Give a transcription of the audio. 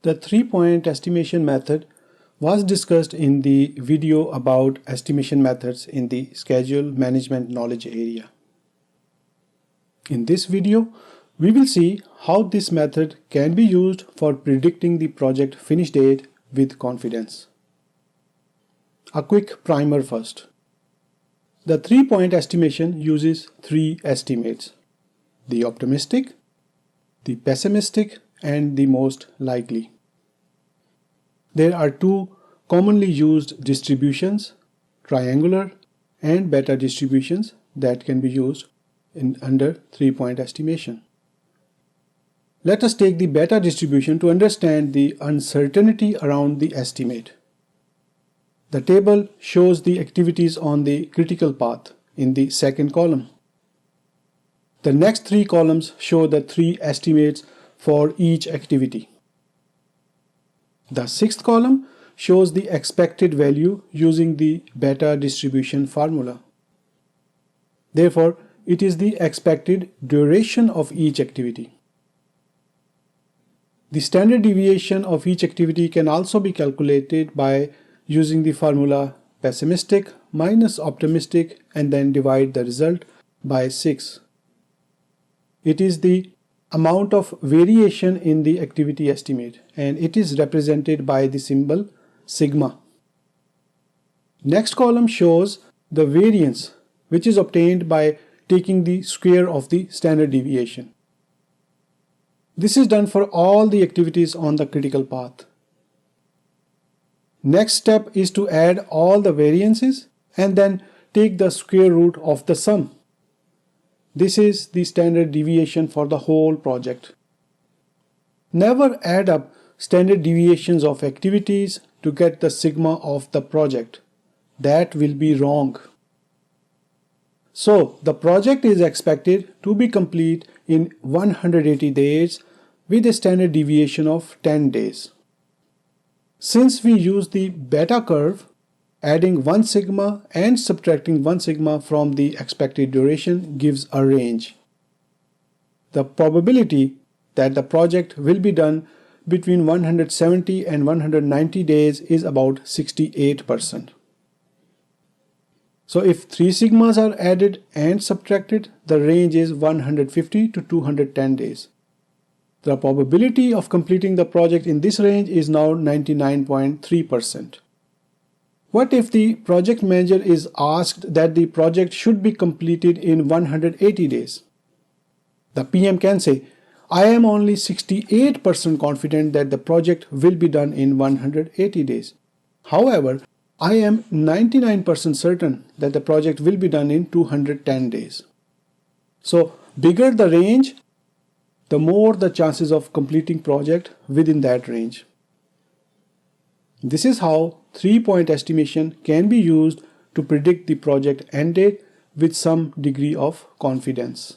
The 3-point estimation method was discussed in the video about estimation methods in the schedule management knowledge area. In this video, we will see how this method can be used for predicting the project finish date with confidence. A quick primer first. The 3-point estimation uses 3 estimates: the optimistic, the pessimistic, and the most likely. There are 2 commonly used distributions, triangular and beta distributions, that can be used under 3-point estimation. Let us take the beta distribution to understand the uncertainty around the estimate. The table shows the activities on the critical path in the second column. The next 3 columns show the 3 estimates for each activity. The 6th column shows the expected value using the beta distribution formula. Therefore, it is the expected duration of each activity. The standard deviation of each activity can also be calculated by using the formula pessimistic minus optimistic and then divide the result by 6. It is the amount of variation in the activity estimate, and it is represented by the symbol sigma. Next column shows the variance, which is obtained by taking the square of the standard deviation. This is done for all the activities on the critical path. Next step is to add all the variances and then take the square root of the sum. This is the standard deviation for the whole project. Never add up standard deviations of activities to get the sigma of the project. That will be wrong. So, the project is expected to be complete in 180 days with a standard deviation of 10 days. Since we use the beta curve, adding 1 sigma and subtracting 1 sigma from the expected duration gives a range. The probability that the project will be done between 170 and 190 days is about 68%. So if 3 sigmas are added and subtracted, the range is 150 to 210 days. The probability of completing the project in this range is now 99.3%. What if the project manager is asked that the project should be completed in 180 days? The PM can say, I am only 68% confident that the project will be done in 180 days. However, I am 99% certain that the project will be done in 210 days. So, bigger the range, the more the chances of completing project within that range. This is how 3-point estimation can be used to predict the project end date with some degree of confidence.